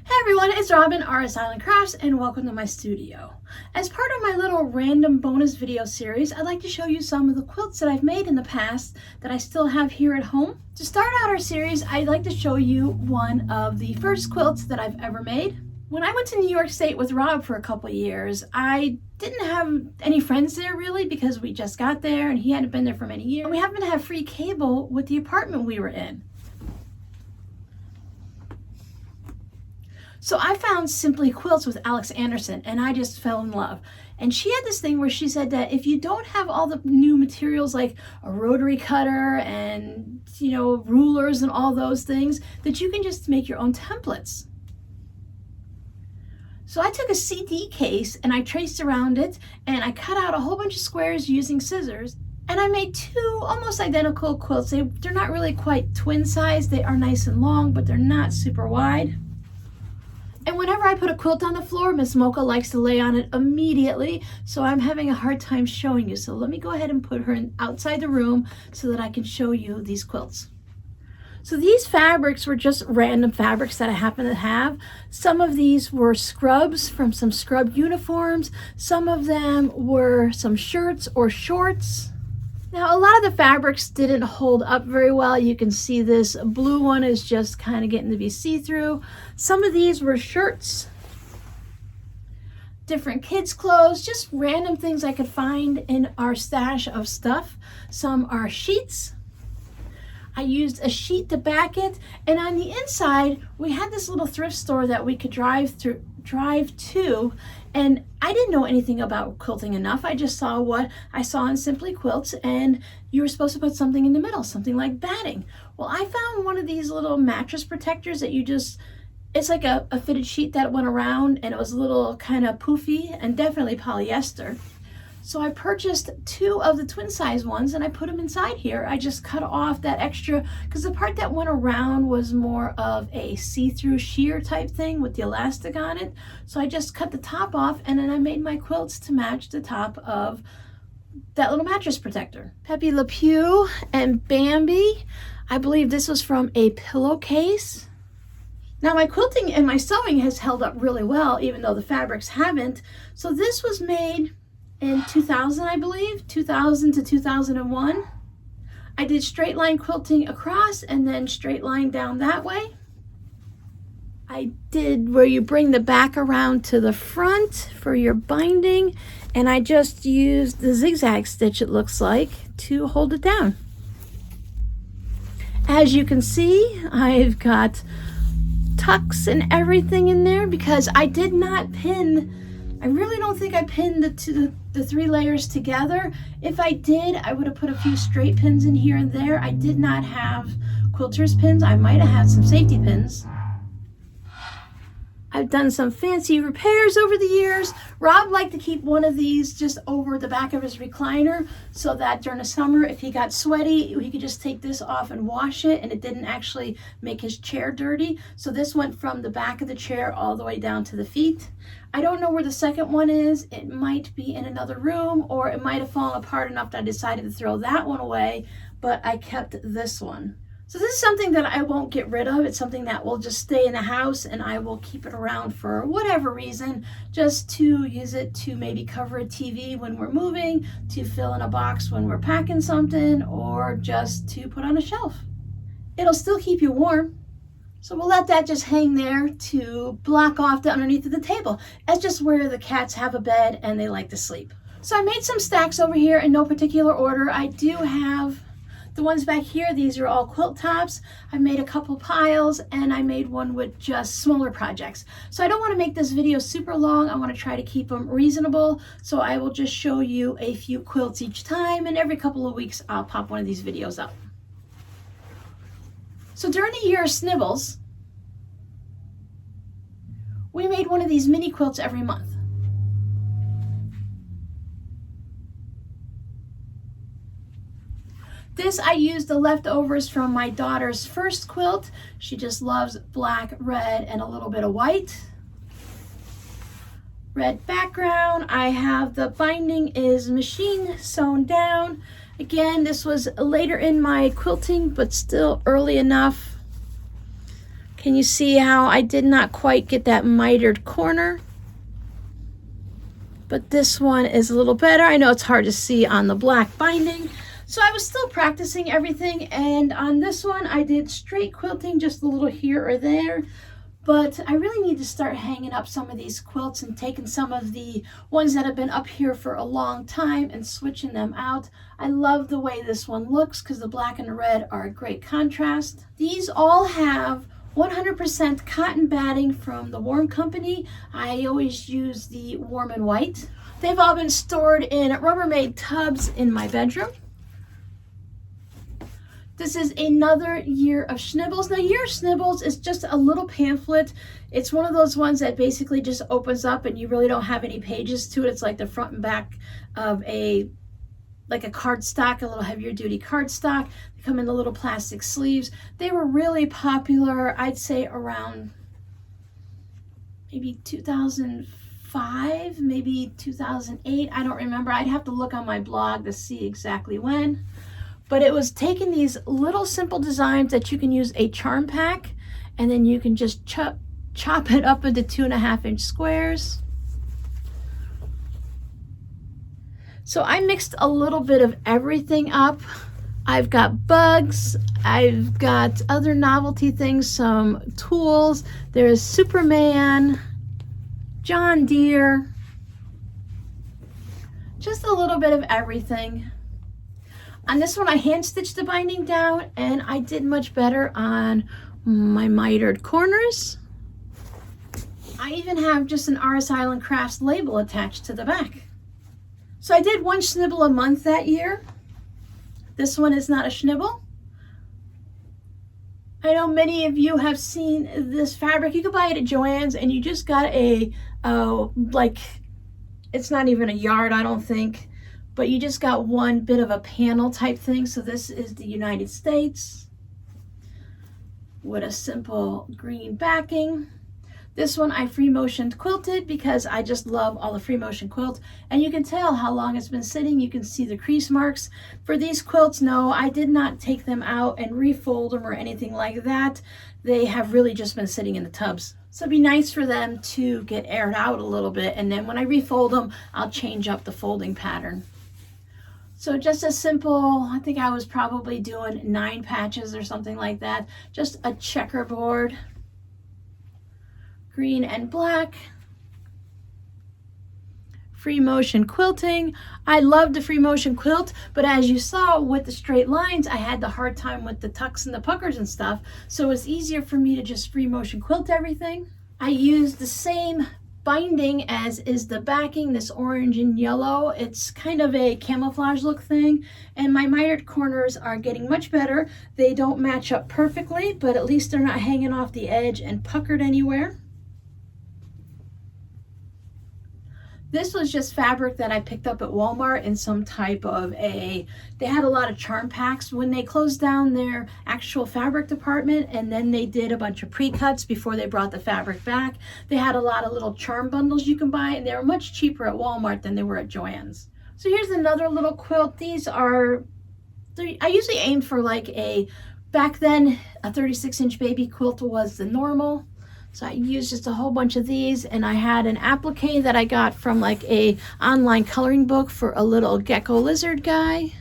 Hey everyone, it's Robin, Artist Island Crafts, and welcome to my studio. As part of my little random bonus video series, I'd like to show you some of the quilts that I've made in the past that I still have here at home. To start out our series, I'd like to show you one of the first quilts that I've ever made. When I went to New York State with Rob for a couple years, I didn't have any friends there really because we just got there and he hadn't been there for many years. We happened to have free cable with the apartment we were in. So I found Simply Quilts with Alex Anderson and I just fell in love. And she had this thing where she said that if you don't have all the new materials like a rotary cutter and, rulers and all those things, that you can just make your own templates. So I took a CD case and I traced around it and I cut out a whole bunch of squares using scissors. And I made two almost identical quilts. They're not really quite twin size. They are nice and long, but they're not super wide. And whenever I put a quilt on the floor, Miss Mocha likes to lay on it immediately, so I'm having a hard time showing you. So let me go ahead and put her outside the room so that I can show you these quilts. So these fabrics were just random fabrics that I happen to have. Some of these were scrubs from some scrub uniforms. Some of them were some shirts or shorts. Now, a lot of the fabrics didn't hold up very well. You can see this blue one is just kind of getting to be see-through. Some of these were shirts, different kids' clothes, just random things I could find in our stash of stuff. Some are sheets. I used a sheet to back it, and on the inside, we had this little thrift store that we could drive to, and I didn't know anything about quilting enough. I just saw what I saw in Simply Quilts, and you were supposed to put something in the middle, something like batting. Well, I found one of these little mattress protectors that it's like a fitted sheet that went around, and it was a little kind of poofy and definitely polyester. So I purchased two of the twin size ones and I put them inside here. I just cut off that extra because the part that went around was more of a see-through sheer type thing with the elastic on it. So I just cut the top off and then I made my quilts to match the top of that little mattress protector. Pepe Le Pew and Bambi. I believe this was from a pillowcase. Now my quilting and my sewing has held up really well even though the fabrics haven't. So this was made in 2000, I believe, 2000 to 2001. I did straight line quilting across and then straight line down that way. I did where you bring the back around to the front for your binding, and I just used the zigzag stitch, it looks like, to hold it down. As you can see, I've got tucks and everything in there because I did not pin. I really don't think I pinned the three layers together. If I did, I would have put a few straight pins in here and there. I did not have quilter's pins. I might have had some safety pins. I've done some fancy repairs over the years. Rob liked to keep one of these just over the back of his recliner so that during the summer, if he got sweaty, he could just take this off and wash it and it didn't actually make his chair dirty. So this went from the back of the chair all the way down to the feet. I don't know where the second one is. It might be in another room or it might have fallen apart enough that I decided to throw that one away, but I kept this one. So this is something that I won't get rid of. It's something that will just stay in the house and I will keep it around for whatever reason, just to use it to maybe cover a TV when we're moving, to fill in a box when we're packing something, or just to put on a shelf. It'll still keep you warm. So we'll let that just hang there to block off the underneath of the table. That's just where the cats have a bed and they like to sleep. So I made some stacks over here in no particular order. I do have the ones back here. These are all quilt tops. I made a couple piles and I made one with just smaller projects. So I don't want to make this video super long. I want to try to keep them reasonable. So I will just show you a few quilts each time, and every couple of weeks I'll pop one of these videos up. So during the year of Snivels, we made one of these mini quilts every month. This, I used the leftovers from my daughter's first quilt. She just loves black, red, and a little bit of white. Red background. I have the binding is machine sewn down. Again, this was later in my quilting, but still early enough. Can you see how I did not quite get that mitered corner? But this one is a little better. I know it's hard to see on the black binding. So I was still practicing everything, and on this one I did straight quilting, just a little here or there. But I really need to start hanging up some of these quilts and taking some of the ones that have been up here for a long time and switching them out. I love the way this one looks because the black and the red are a great contrast. These all have 100% cotton batting from the Warm Company. I always use the Warm and White. They've all been stored in Rubbermaid tubs in my bedroom. This is another Year of Schnibbles. Now, Year of Schnibbles is just a little pamphlet. It's one of those ones that basically just opens up and you really don't have any pages to it. It's like the front and back of a cardstock, a little heavier duty cardstock. They come in the little plastic sleeves. They were really popular, I'd say around maybe 2005, maybe 2008. I don't remember. I'd have to look on my blog to see exactly when. But it was taking these little simple designs that you can use a charm pack, and then you can just chop it up into 2.5-inch squares. So I mixed a little bit of everything up. I've got bugs, I've got other novelty things, some tools. There's Superman, John Deere, just a little bit of everything. On this one, I hand stitched the binding down, and I did much better on my mitered corners. I even have just an RS Island Crafts label attached to the back. So I did one schnibble a month that year. This one is not a schnibble. I know many of you have seen this fabric. You can buy it at Joann's, and you just got a, it's not even a yard, I don't think. But you just got one bit of a panel type thing. So this is the United States with a simple green backing. This one I free motioned quilted because I just love all the free motion quilt. And you can tell how long it's been sitting. You can see the crease marks. For these quilts, no, I did not take them out and refold them or anything like that. They have really just been sitting in the tubs. So it'd be nice for them to get aired out a little bit. And then when I refold them, I'll change up the folding pattern. So just a simple, I think I was probably doing 9 patches or something like that. Just a checkerboard, green and black. Free motion quilting. I love the free motion quilt, but as you saw with the straight lines, I had the hard time with the tucks and the puckers and stuff. So it's easier for me to just free motion quilt everything. I used the same binding as is the backing, this orange and yellow. It's kind of a camouflage look thing, and my mitered corners are getting much better. They don't match up perfectly, but at least they're not hanging off the edge and puckered anywhere. This was just fabric that I picked up at Walmart in some type of they had a lot of charm packs when they closed down their actual fabric department, and then they did a bunch of pre-cuts before they brought the fabric back. They had a lot of little charm bundles you can buy, and they were much cheaper at Walmart than they were at Joann's. So here's another little quilt. These are, I usually aimed for back then, a 36-inch baby quilt was the normal. So I used just a whole bunch of these, and I had an applique that I got from a online coloring book for a little gecko lizard guy.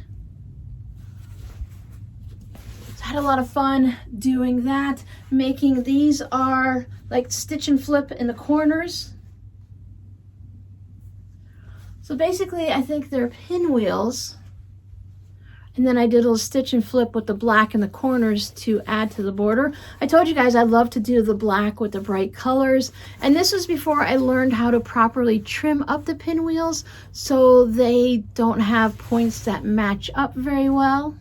So I had a lot of fun doing that. Making these are like stitch and flip in the corners. So basically I think they're pinwheels. And then I did a little stitch and flip with the black in the corners to add to the border. I told you guys I love to do the black with the bright colors. And this was before I learned how to properly trim up the pinwheels so they don't have points that match up very well.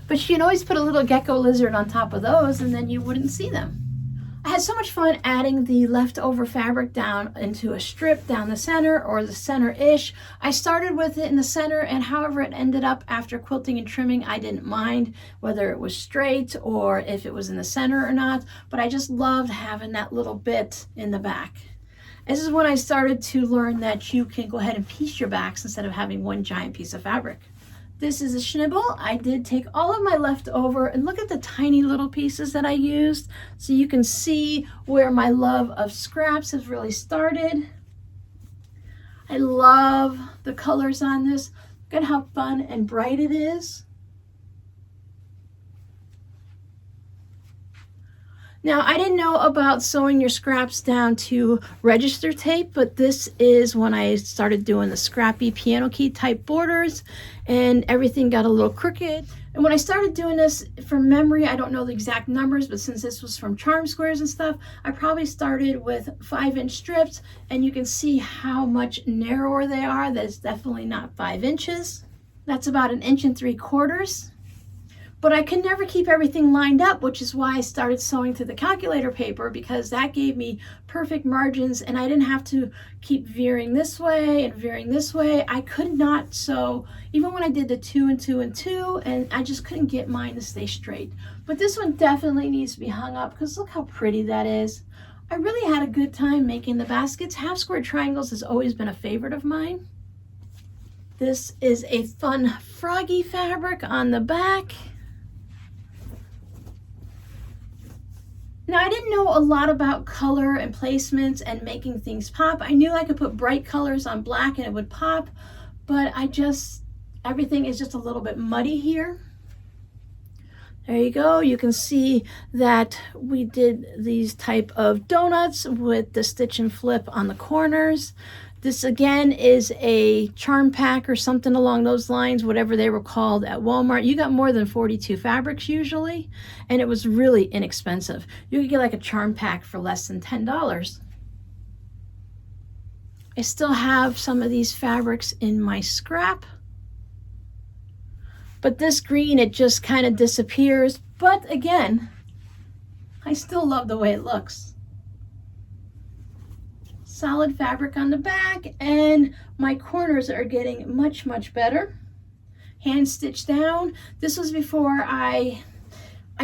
But you can always put a little gecko lizard on top of those and then you wouldn't see them. I had so much fun adding the leftover fabric down into a strip down the center or the center-ish. I started with it in the center, and however it ended up after quilting and trimming, I didn't mind whether it was straight or if it was in the center or not, but I just loved having that little bit in the back. This is when I started to learn that you can go ahead and piece your backs instead of having one giant piece of fabric. This is a schnibble. I did take all of my leftover, and look at the tiny little pieces that I used, so you can see where my love of scraps has really started. I love the colors on this. Look at how fun and bright it is. Now, I didn't know about sewing your scraps down to register tape, but this is when I started doing the scrappy piano key type borders, and everything got a little crooked. And when I started doing this from memory, I don't know the exact numbers, but since this was from charm squares and stuff, I probably started with 5-inch strips, and you can see how much narrower they are. That is definitely not 5 inches. That's about 1 3/4 inches. But I could never keep everything lined up, which is why I started sewing to the calculator paper, because that gave me perfect margins and I didn't have to keep veering this way and veering this way. I could not sew, even when I did the 2 and 2 and 2, and I just couldn't get mine to stay straight. But this one definitely needs to be hung up, because look how pretty that is. I really had a good time making the baskets. Half square triangles has always been a favorite of mine. This is a fun froggy fabric on the back. Now, I didn't know a lot about color and placements and making things pop. I knew I could put bright colors on black and it would pop, but everything is just a little bit muddy here. There you go. You can see that we did these type of donuts with the stitch and flip on the corners. This again is a charm pack or something along those lines, whatever they were called at Walmart. You got more than 42 fabrics usually, and it was really inexpensive. You could get like a charm pack for less than $10. I still have some of these fabrics in my scrap, but this green, it just kind of disappears. But again, I still love the way it looks. Solid fabric on the back, and my corners are getting much, much better. Hand stitched down. This was before I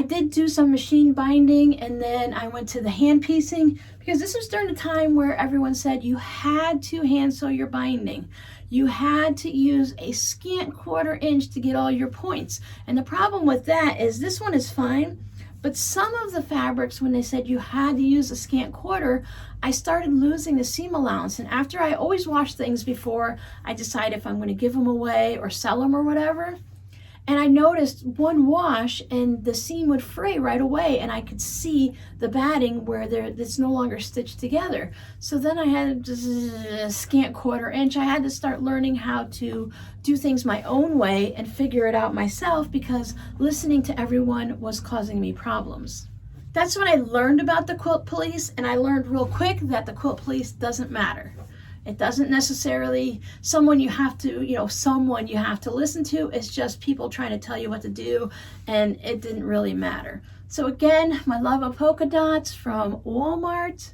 did do some machine binding, and then I went to the hand piecing, because this was during the time where everyone said you had to hand sew your binding. You had to use a scant 1/4 inch to get all your points. And the problem with that is this one is fine, but some of the fabrics, when they said you had to use a scant 1/4, I started losing the seam allowance. And after I always wash things before I decide if I'm going to give them away or sell them or whatever, and I noticed one wash and the seam would fray right away, and I could see the batting where it's no longer stitched together. So then I had just a scant 1/4 inch. I had to start learning how to do things my own way and figure it out myself, because listening to everyone was causing me problems. That's when I learned about the quilt police, and I learned real quick that the quilt police doesn't matter. It doesn't necessarily someone you have to listen to. It's just people trying to tell you what to do, and it didn't really matter. So again, my love of polka dots from Walmart.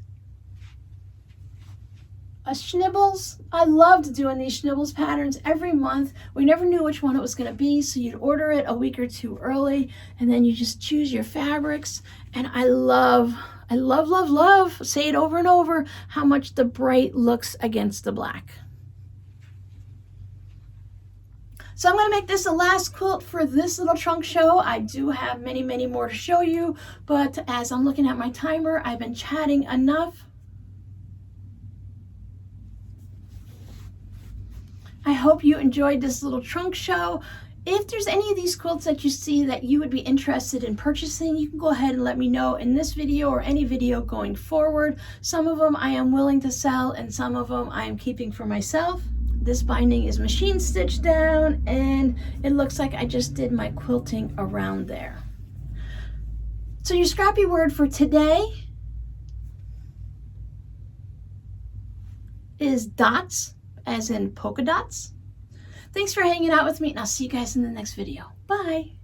Schnibbles. I loved doing these Schnibbles patterns every month. We never knew which one it was going to be, so you'd order it a week or two early, and then you just choose your fabrics. And I love, say it over and over, how much the bright looks against the black. So I'm going to make this the last quilt for this little trunk show. I do have many, many more to show you, but as I'm looking at my timer, I've been chatting enough. I hope you enjoyed this little trunk show. If there's any of these quilts that you see that you would be interested in purchasing, you can go ahead and let me know in this video or any video going forward. Some of them I am willing to sell, and some of them I am keeping for myself. This binding is machine stitched down, and it looks like I just did my quilting around there. So your scrappy word for today is dots, as in polka dots. Thanks for hanging out with me, and I'll see you guys in the next video. Bye.